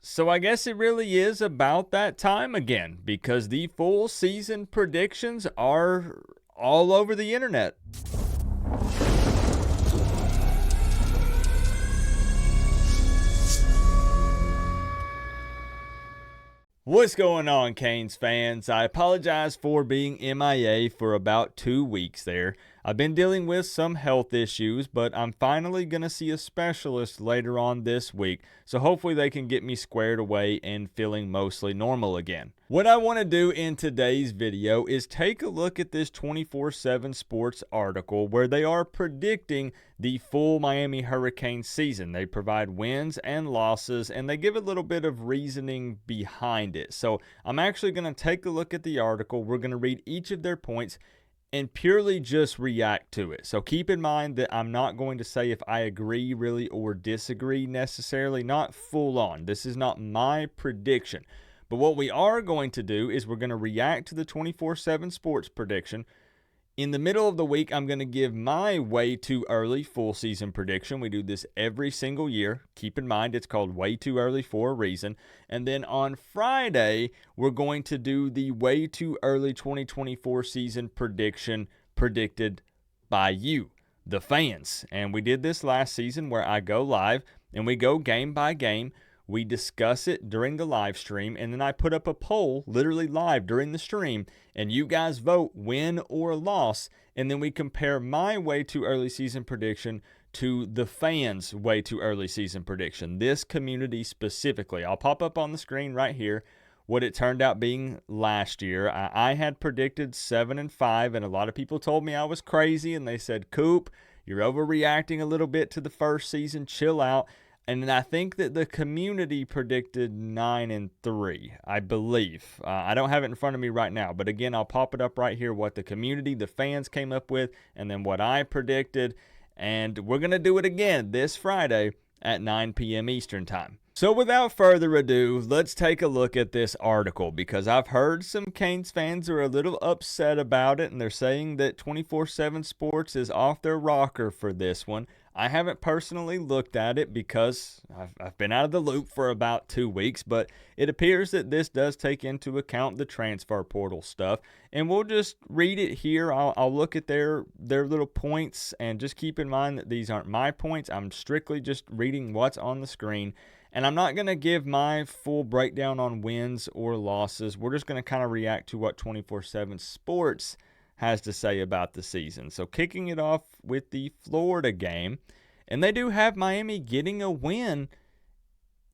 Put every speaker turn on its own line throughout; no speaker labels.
So I guess it really is about that time again because the full season predictions are all over the internet. What's going on, Canes fans? I apologize for being MIA for about 2 weeks there. I've been dealing with some health issues, but I'm finally going to see a specialist later on this week, so hopefully they can get me squared away and feeling mostly normal again. What I want to do in today's video is take a look at this 24/7 Sports article where they are predicting the full Miami Hurricane season. They provide wins and losses, and they give a little bit of reasoning behind it. So I'm actually going to take a look at the article. We're going to read each of their points and purely just react to it. So keep in mind that I'm not going to say if I agree really or disagree necessarily, not full on. This is not my prediction. But what we are going to do is we're going to react to the 24/7 Sports prediction. In the middle of the week, I'm going to give my way too early full season prediction. We do this every single year. Keep in mind, it's called way too early for a reason. And then on Friday, we're going to do the way too early 2024 season prediction predicted by you, the fans. And we did this last season where I go live and we go game by game. We discuss it during the live stream, and then I put up a poll literally live during the stream, and you guys vote win or loss, and then we compare my way too early season prediction to the fans' way too early season prediction. This community specifically. I'll pop up on the screen right here what it turned out being last year. I had predicted 7-5, and a lot of people told me I was crazy, and they said, Coop, you're overreacting a little bit to the first season. Chill out. And I think that the community predicted 9-3, I believe. I don't have it in front of me right now, but again, I'll pop it up right here, what the community, the fans came up with, and then what I predicted. And we're going to do it again this Friday at 9 p.m. Eastern Time. So without further ado, let's take a look at this article because I've heard some Canes fans are a little upset about it, and they're saying that 24/7 Sports is off their rocker for this one. I haven't personally looked at it because I've been out of the loop for about 2 weeks, but it appears that this does take into account the transfer portal stuff, and we'll just read it here. I'll look at their little points, and just keep in mind that these aren't my points. I'm strictly just reading what's on the screen, and I'm not going to give my full breakdown on wins or losses. We're just going to kind of react to what 24/7 Sports has to say about the season. So kicking it off with the Florida game, and they do have Miami getting a win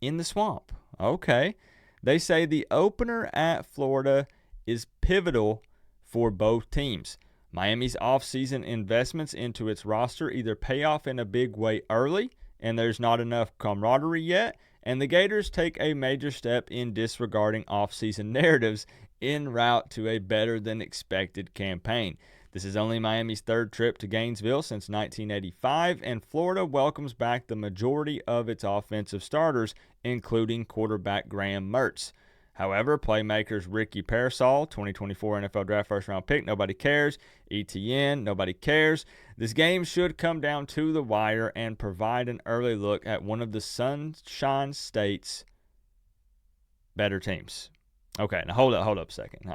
in the Swamp. Okay. They say the opener at Florida is pivotal for both teams. Miami's offseason investments into its roster either pay off in a big way early, and there's not enough camaraderie yet, and the Gators take a major step in disregarding offseason narratives en route to a better-than-expected campaign. This is only Miami's third trip to Gainesville since 1985, and Florida welcomes back the majority of its offensive starters, including quarterback Graham Mertz. However, playmakers Ricky Parasol, 2024 NFL Draft first-round pick, nobody cares. ETN, nobody cares. This game should come down to the wire and provide an early look at one of the Sunshine State's better teams. Okay, now hold up a second.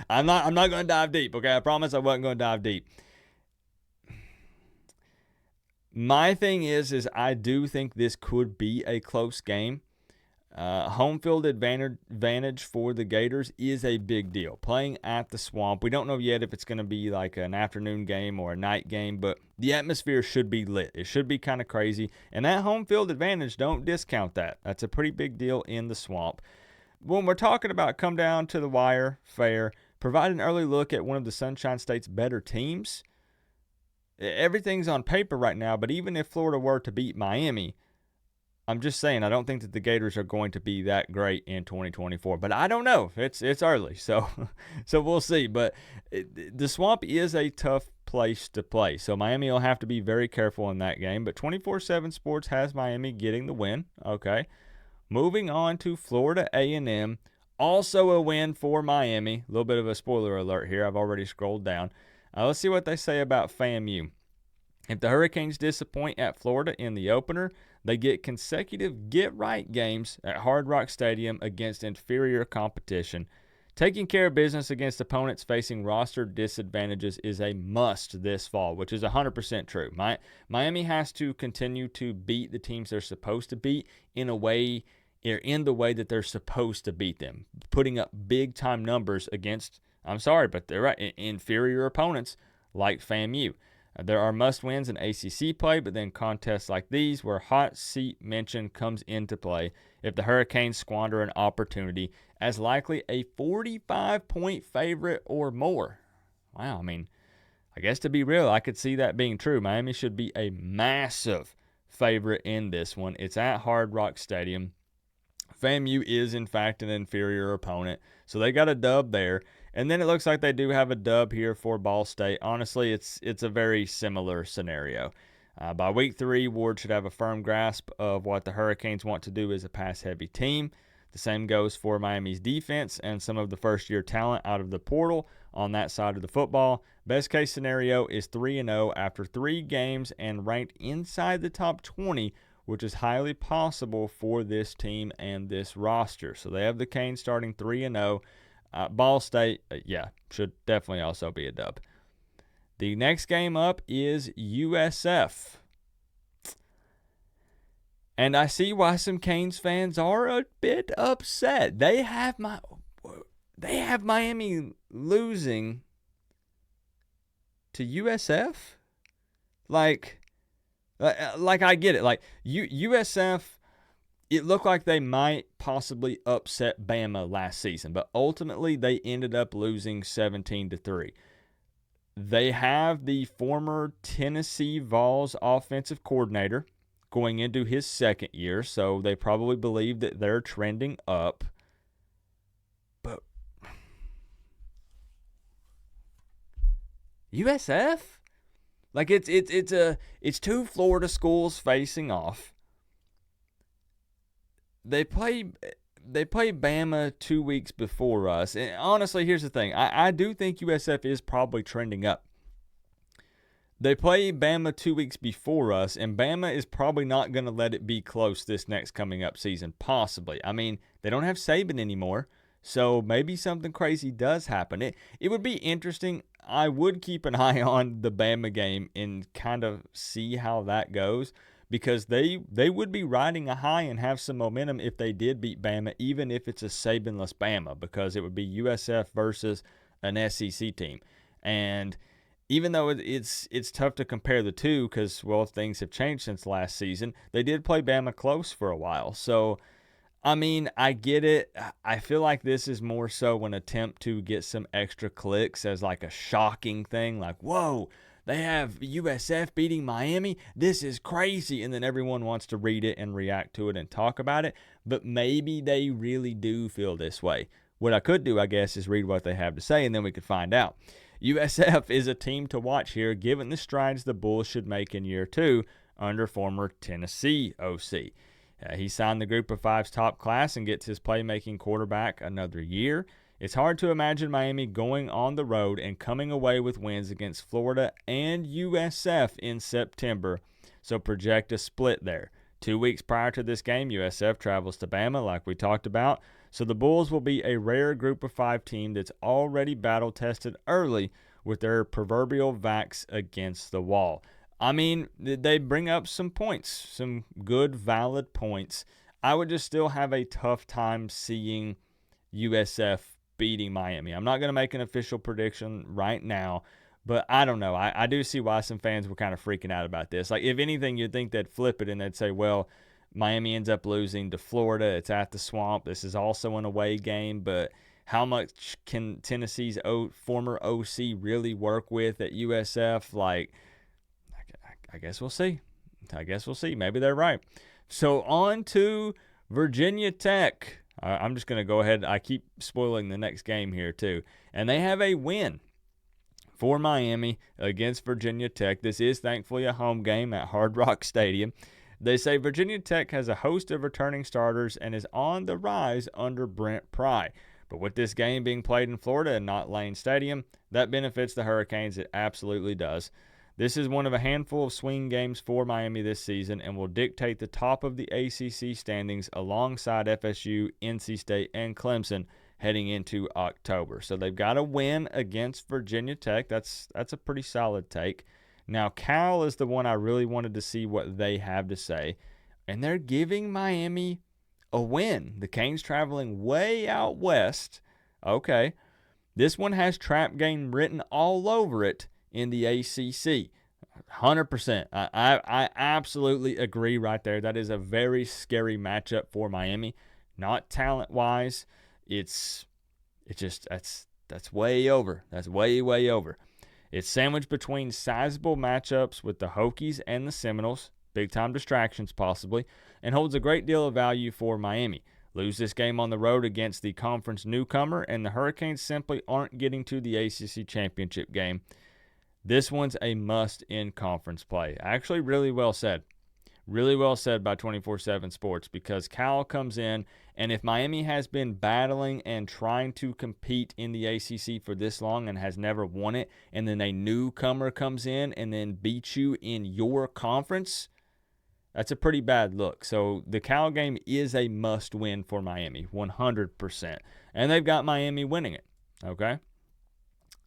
I'm not going to dive deep. Okay, I promise I wasn't going to dive deep. My thing is I do think this could be a close game. Home field advantage for the Gators is a big deal. Playing at the Swamp, we don't know yet if it's going to be like an afternoon game or a night game, but the atmosphere should be lit. It should be kind of crazy, and that home field advantage, don't discount that. That's a pretty big deal in the Swamp. When we're talking about come down to the wire, fair, provide an early look at one of the Sunshine State's better teams. Everything's on paper right now, but even if Florida were to beat Miami, I'm just saying I don't think that the Gators are going to be that great in 2024. But I don't know. It's early, so we'll see. But the Swamp is a tough place to play, so Miami will have to be very careful in that game. But 24/7 Sports has Miami getting the win. Okay. Moving on to Florida A&M, also a win for Miami. A little bit of a spoiler alert here. I've already scrolled down. Let's see what they say about FAMU. If the Hurricanes disappoint at Florida in the opener, They get consecutive get-right games at Hard Rock Stadium against inferior competition. Taking care of business against opponents facing roster disadvantages is a must this fall, which is 100% true. Miami has to continue to beat the teams they're supposed to beat in the way that they're supposed to beat them, putting up big-time numbers against, I'm sorry, but they're right, inferior opponents like FAMU. There are must-wins in ACC play, but then contests like these where hot seat mention comes into play if the Hurricanes squander an opportunity as likely a 45-point favorite or more. Wow, I mean, I guess to be real, I could see that being true. Miami should be a massive favorite in this one. It's at Hard Rock Stadium. FAMU is, in fact, an inferior opponent, so they got a dub there. And then it looks like they do have a dub here for Ball State. Honestly, it's a very similar scenario. By week 3, Ward should have a firm grasp of what the Hurricanes want to do as a pass-heavy team. The same goes for Miami's defense and some of the first-year talent out of the portal on that side of the football. Best-case scenario is 3-0 after 3 games and ranked inside the top 20, which is highly possible for this team and this roster. So they have the Canes starting 3-0. Ball State, should definitely also be a dub. The next game up is USF. And I see why some Canes fans are a bit upset. They have Miami losing to USF. Like I get it. Like USF, it looked like they might possibly upset Bama last season, but ultimately they ended up losing 17-3. They have the former Tennessee Vols offensive coordinator going into his second year, so they probably believe that they're trending up. But USF? Like it's two Florida schools facing off. They play Bama 2 weeks before us. And honestly, here's the thing. I do think USF is probably trending up. They play Bama 2 weeks before us, and Bama is probably not going to let it be close this next coming up season, possibly. I mean, they don't have Saban anymore, so maybe something crazy does happen. It would be interesting. I would keep an eye on the Bama game and kind of see how that goes, because they would be riding a high and have some momentum if they did beat Bama, even if it's a Sabanless Bama, because it would be USF versus an SEC team. And even though it's tough to compare the two because, well, things have changed since last season, they did play Bama close for a while. So, I mean, I get it. I feel like this is more so an attempt to get some extra clicks as like a shocking thing. Like, whoa, they have USF beating Miami. This is crazy. And then everyone wants to read it and react to it and talk about it. But maybe they really do feel this way. What I could do, I guess, is read what they have to say, and then we could find out. USF is a team to watch here, given the strides the Bulls should make in year 2 under former Tennessee OC. He signed the Group of Five's top class and gets his playmaking quarterback another year. It's hard to imagine Miami going on the road and coming away with wins against Florida and USF in September, so project a split there. 2 weeks prior to this game, USF travels to Bama, like we talked about, so the Bulls will be a rare Group of Five team that's already battle-tested early with their proverbial backs against the wall. I mean, they bring up some points, some good, valid points. I would just still have a tough time seeing USF beating Miami. I'm not going to make an official prediction right now, but I don't know. I do see why some fans were kind of freaking out about this. Like, if anything, you'd think they'd flip it and they'd say, well, Miami ends up losing to Florida. It's at the Swamp. This is also an away game, but how much can Tennessee's former OC really work with at USF? Like, I guess we'll see. Maybe they're right. So on to Virginia Tech. I'm just going to go ahead. I keep spoiling the next game here too. And they have a win for Miami against Virginia Tech. This is thankfully a home game at Hard Rock Stadium. They say Virginia Tech has a host of returning starters and is on the rise under Brent Pry. But with this game being played in Florida and not Lane Stadium, that benefits the Hurricanes. It absolutely does. This is one of a handful of swing games for Miami this season and will dictate the top of the ACC standings alongside FSU, NC State, and Clemson heading into October. So they've got a win against Virginia Tech. That's a pretty solid take. Now, Cal is the one I really wanted to see what they have to say, and they're giving Miami a win. The Canes traveling way out west. Okay. This one has trap game written all over it in the ACC. 100%. I absolutely agree right there. That is a very scary matchup for Miami. Not talent-wise. It's just that's way over. That's way over. It's sandwiched between sizable matchups with the Hokies and the Seminoles, big-time distractions possibly, and holds a great deal of value for Miami. Lose this game on the road against the conference newcomer, and the Hurricanes simply aren't getting to the ACC championship game. This one's a must in conference play. Actually, really well said. Really well said by 24/7 Sports, because Cal comes in, and if Miami has been battling and trying to compete in the ACC for this long and has never won it, and then a newcomer comes in and then beats you in your conference, that's a pretty bad look. So the Cal game is a must-win for Miami, 100%. And they've got Miami winning it, okay?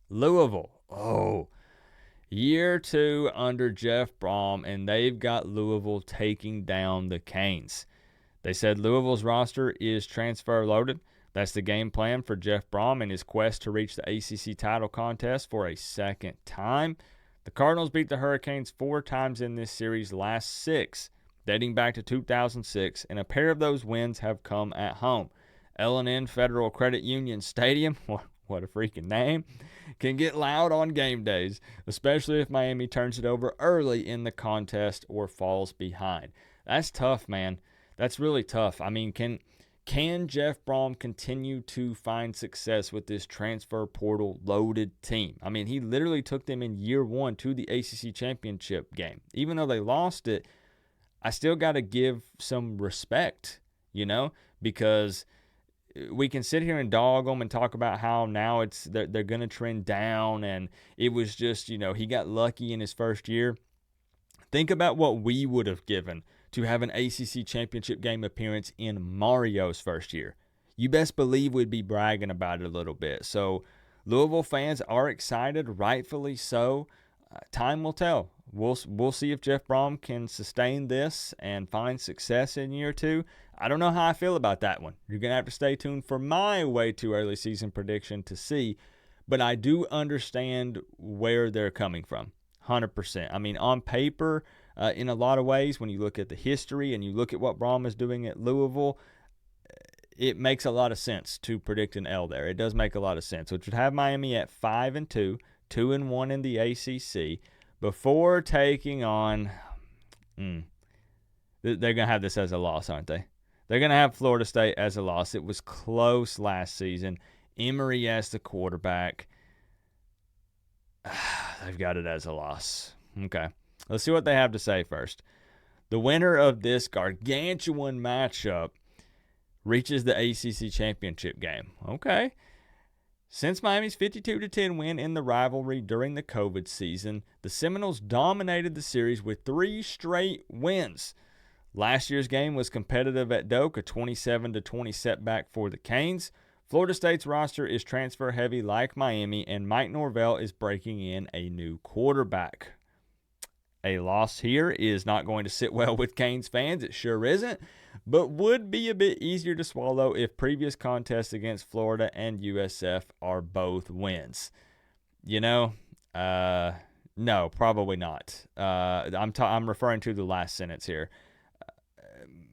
Louisville, year 2 under Jeff Brom, and they've got Louisville taking down the Canes. They said Louisville's roster is transfer loaded. That's the game plan for Jeff Brom in his quest to reach the ACC title contest for a second time. The Cardinals beat the Hurricanes 4 times in this series, last 6, dating back to 2006, and a pair of those wins have come at home. L&N Federal Credit Union Stadium, what a freaking name, can get loud on game days, especially if Miami turns it over early in the contest or falls behind. That's tough, man. That's really tough. I mean, can Jeff Brom continue to find success with this transfer portal loaded team? I mean, he literally took them in year 1 to the ACC championship game. Even though they lost it, I still got to give some respect, because we can sit here and dog them and talk about how now they're going to trend down, and it was just, he got lucky in his first year. Think about what we would have given to have an ACC championship game appearance in Mario's first year. You best believe we'd be bragging about it a little bit. So Louisville fans are excited, rightfully so. Time will tell. We'll see if Jeff Brom can sustain this and find success in year 2. I don't know how I feel about that one. You're going to have to stay tuned for my way too early season prediction to see. But I do understand where they're coming from, 100%. I mean, on paper, in a lot of ways, when you look at the history and you look at what Brom is doing at Louisville, it makes a lot of sense to predict an L there. It does make a lot of sense, which would have Miami at 5-2, 2-1 in the ACC, before taking on, they're going to have this as a loss, aren't they? They're going to have Florida State as a loss. It was close last season. Emory as the quarterback. They've got it as a loss. Okay. Let's see what they have to say first. The winner of this gargantuan matchup reaches the ACC championship game. Okay. Since Miami's 52-10 win in the rivalry during the COVID season, the Seminoles dominated the series with 3 straight wins. Last year's game was competitive at Doak, a 27-20 setback for the Canes. Florida State's roster is transfer heavy like Miami, and Mike Norvell is breaking in a new quarterback. A loss here is not going to sit well with Canes fans. It sure isn't, but would be a bit easier to swallow if previous contests against Florida and USF are both wins. No, probably not. I'm referring to the last sentence here.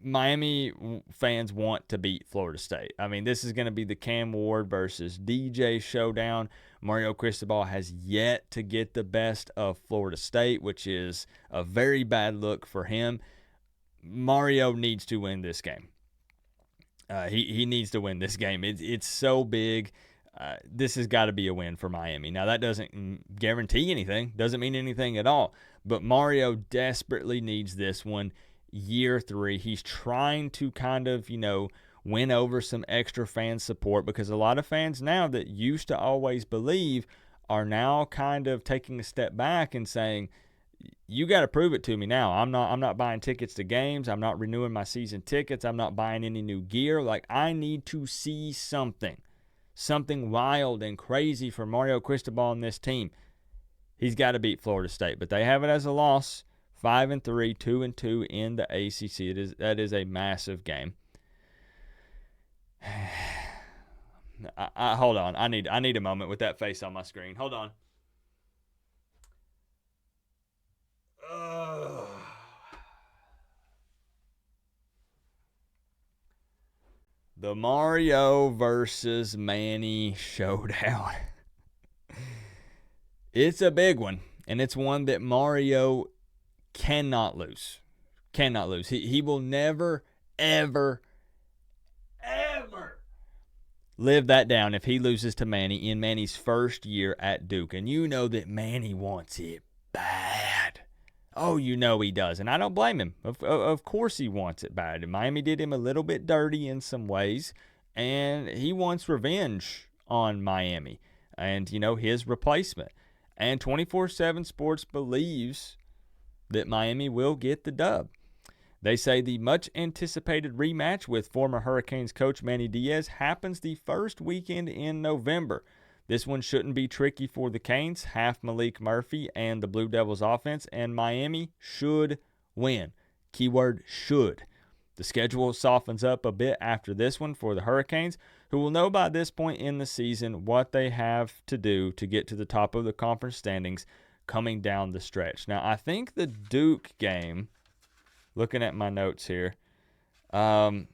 Miami fans want to beat Florida State. I mean, this is going to be the Cam Ward versus DJ showdown. Mario Cristobal has yet to get the best of Florida State, which is a very bad look for him. Mario needs to win this game. He needs to win this game. It's so big. This has got to be a win for Miami. Now, that doesn't guarantee anything. Doesn't mean anything at all. But Mario desperately needs this one. Year 3, he's trying to kind of, win over some extra fan support, because a lot of fans now that used to always believe are now kind of taking a step back and saying, You got to prove it to me now. I'm not buying tickets to games. I'm not renewing my season tickets. I'm not buying any new gear. Like, I need to see something wild and crazy for Mario Cristobal and this team. He's got to beat Florida State, but they have it as a loss. 5-3, 2-2 in the ACC. That is a massive game. Hold on. I need a moment with that face on my screen. Hold on. The Mario versus Manny showdown. It's a big one, and it's one that Mario cannot lose. Cannot lose. He will never, ever, ever live that down if he loses to Manny in Manny's first year at Duke. And you know that Manny wants it bad. Oh, you know he does, and I don't blame him. Of course he wants it bad. And Miami did him a little bit dirty in some ways, and he wants revenge on Miami and, his replacement. And 24/7 Sports believes that Miami will get the dub. They say the much-anticipated rematch with former Hurricanes coach Manny Diaz happens the first weekend in November. This one shouldn't be tricky for the Canes, half Malik Murphy and the Blue Devils offense, and Miami should win. Keyword should. The schedule softens up a bit after this one for the Hurricanes, who will know by this point in the season what they have to do to get to the top of the conference standings coming down the stretch. Now, I think the Duke game, looking at my notes here, I'm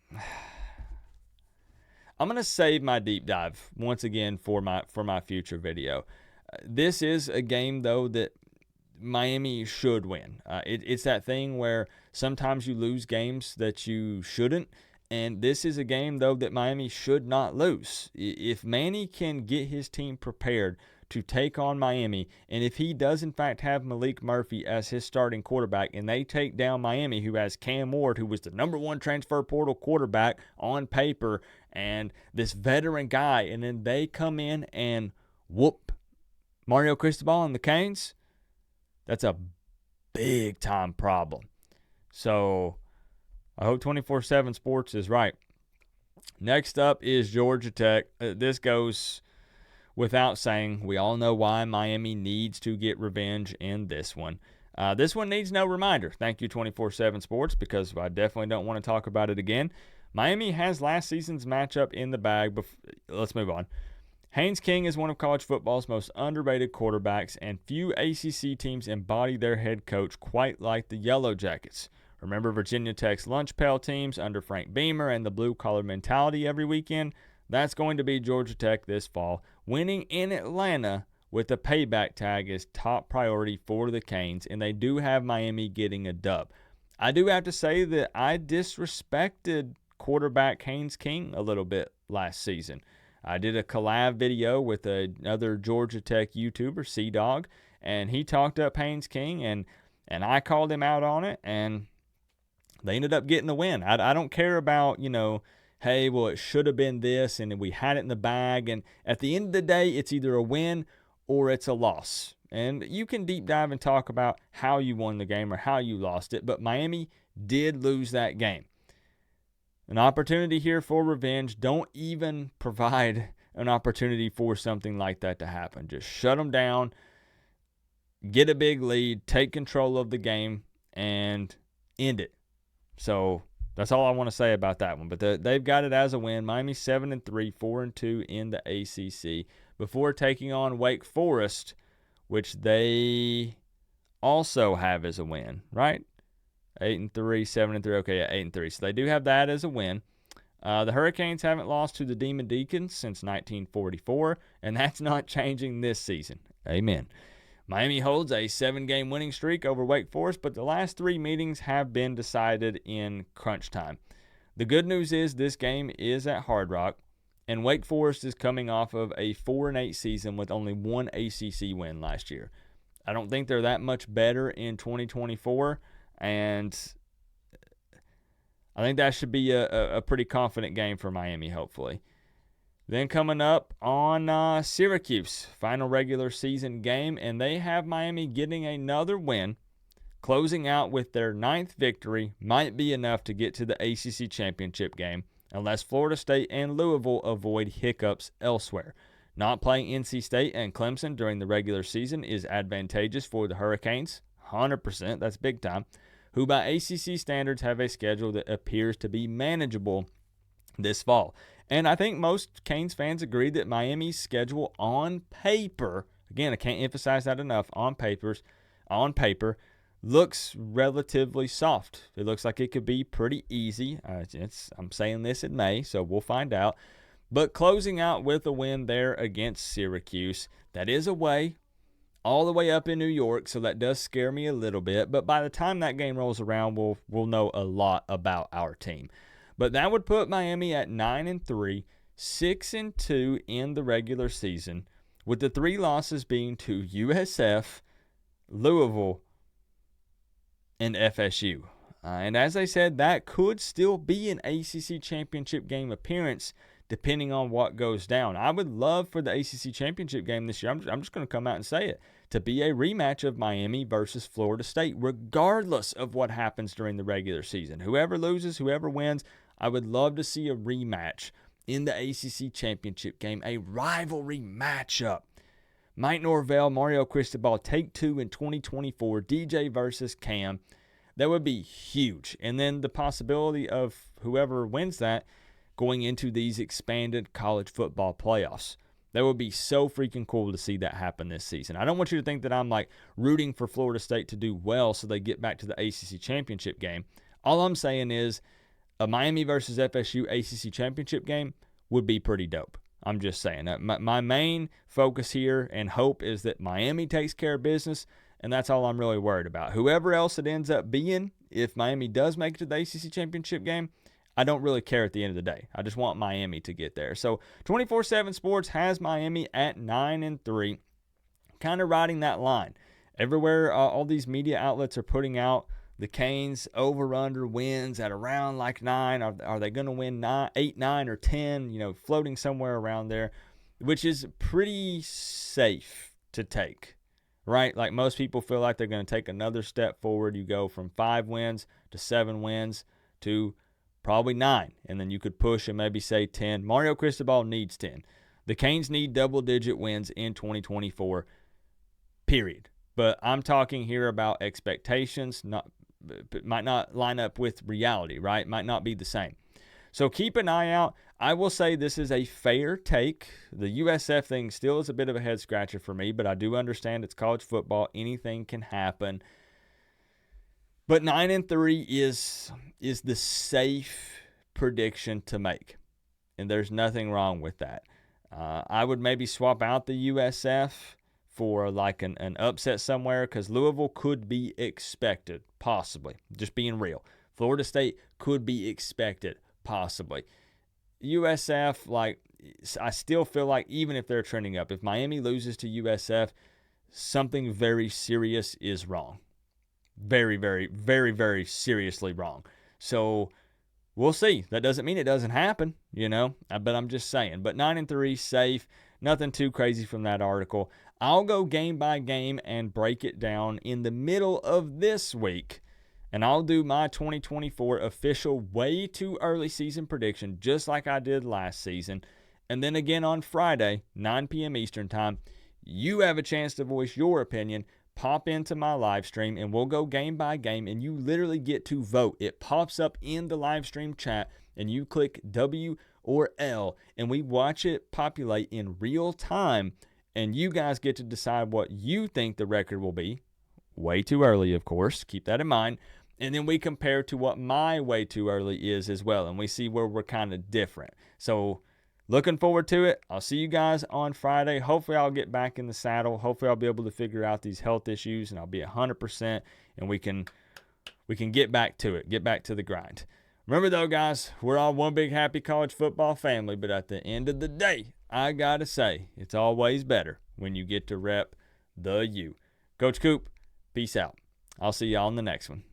going to save my deep dive once again for my future video. This is a game, though, that Miami should win. It's that thing where sometimes you lose games that you shouldn't, and this is a game, though, that Miami should not lose. If Manny can get his team prepared to take on Miami, and if he does in fact have Malik Murphy as his starting quarterback, and they take down Miami, who has Cam Ward, who was the number one transfer portal quarterback on paper, and this veteran guy, and then they come in and whoop Mario Cristobal and the Canes, that's a big time problem. So I hope 24/7 Sports is right. Next up is Georgia Tech. This goes without saying. We all know why Miami needs to get revenge in this one. This one needs no reminder. Thank you, 24/7 Sports, because I definitely don't want to talk about it again. Miami has last season's matchup in the bag. Let's move on. Haynes King is one of college football's most underrated quarterbacks, and few ACC teams embody their head coach quite like the Yellow Jackets. Remember Virginia Tech's lunch pail teams under Frank Beamer and the blue-collar mentality every weekend? That's going to be Georgia Tech this fall. Winning in Atlanta with a payback tag is top priority for the Canes, and they do have Miami getting a dub. I do have to say that I disrespected quarterback Haynes King a little bit last season. I did a collab video with another Georgia Tech YouTuber, C-Dog, and he talked up Haynes King, and I called him out on it, and they ended up getting the win. I don't care about, hey, well, it should have been this, and we had it in the bag. And at the end of the day, it's either a win or it's a loss. And you can deep dive and talk about how you won the game or how you lost it. But Miami did lose that game. An opportunity here for revenge. Don't even provide an opportunity for something like that to happen. Just shut them down, get a big lead, take control of the game, and end it. So that's all I want to say about that one. But they've got it as a win. Miami 7-3, 4-2 in the ACC before taking on Wake Forest, which they also have as a win, right? 8-3, 7-3. Okay, yeah, 8-3. So they do have that as a win. The Hurricanes haven't lost to the Demon Deacons since 1944, and that's not changing this season. Amen. Miami holds a 7-game winning streak over Wake Forest, but the last 3 meetings have been decided in crunch time. The good news is this game is at Hard Rock, and Wake Forest is coming off of a 4-8 season with only 1 ACC win last year. I don't think they're that much better in 2024, and I think that should be a pretty confident game for Miami, hopefully. Then coming up on Syracuse, final regular season game, and they have Miami getting another win closing out with their 9th victory might be enough to get to the ACC championship game unless Florida State and Louisville avoid hiccups elsewhere. Not playing NC State and Clemson during the regular season is advantageous for the Hurricanes. 100%, that's big time, who by ACC standards have a schedule that appears to be manageable this fall. And I think most Canes fans agree that Miami's schedule on paper, again, I can't emphasize that enough, on paper, looks relatively soft. It looks like it could be pretty easy. I'm saying this in May, so we'll find out. But closing out with a win there against Syracuse, that is away, all the way up in New York, so that does scare me a little bit. But by the time that game rolls around, we'll know a lot about our team. But that would put Miami at 9-3, 6-2 in the regular season, with the 3 losses being to USF, Louisville, and FSU. And as I said, that could still be an ACC championship game appearance depending on what goes down. I would love for the ACC championship game this year, I'm just going to come out and say it, to be a rematch of Miami versus Florida State, regardless of what happens during the regular season. Whoever loses, whoever wins, I would love to see a rematch in the ACC championship game, a rivalry matchup. Mike Norvell, Mario Cristobal, take 2 in 2024, DJ versus Cam. That would be huge. And then the possibility of whoever wins that going into these expanded college football playoffs. That would be so freaking cool to see that happen this season. I don't want you to think that I'm like rooting for Florida State to do well so they get back to the ACC championship game. All I'm saying is a Miami versus FSU ACC championship game would be pretty dope. I'm just saying. My main focus here and hope is that Miami takes care of business, and that's all I'm really worried about. Whoever else it ends up being, if Miami does make it to the ACC championship game, I don't really care at the end of the day. I just want Miami to get there. So 24/7 Sports has Miami at 9-3, kind of riding that line. Everywhere all these media outlets are putting out the Canes over-under wins at around like 9. Are they going to win 8, 9, or 10? Floating somewhere around there, which is pretty safe to take, right? Like most people feel like they're going to take another step forward. You go from 5 wins to 7 wins to probably 9, and then you could push and maybe say 10. Mario Cristobal needs 10. The Canes need double-digit wins in 2024, period. But I'm talking here about expectations. Might not line up with reality, right? Might not be the same. So keep an eye out. I will say this is a fair take. The USF thing still is a bit of a head-scratcher for me, but I do understand it's college football. Anything can happen. But 9-3 is the safe prediction to make, and there's nothing wrong with that. I would maybe swap out the USF for like an upset somewhere because Louisville could be expected, possibly. Just being real. Florida State could be expected, possibly. USF, I still feel like even if they're trending up, if Miami loses to USF, something very serious is wrong. Very, very, very, very seriously wrong. So we'll see. That doesn't mean it doesn't happen, but I'm just saying. But 9-3, safe. Nothing too crazy from that article. I'll go game by game and break it down in the middle of this week. And I'll do my 2024 official way too early season prediction, just like I did last season. And then again on Friday, 9 p.m. Eastern time, you have a chance to voice your opinion. Pop into my live stream and we'll go game by game, and you literally get to vote. It pops up in the live stream chat and you click W or L and we watch it populate in real time, and you guys get to decide what you think the record will be. Way too early, of course. Keep that in mind. And then we compare to what my way too early is as well, and we see where we're kind of different. So looking forward to it. I'll see you guys on Friday. Hopefully I'll get back in the saddle. Hopefully I'll be able to figure out these health issues and I'll be 100% and we can get back to it, get back to the grind. Remember though, guys, we're all one big happy college football family, but at the end of the day, I got to say, it's always better when you get to rep the U. Coach Coop, peace out. I'll see y'all in the next one.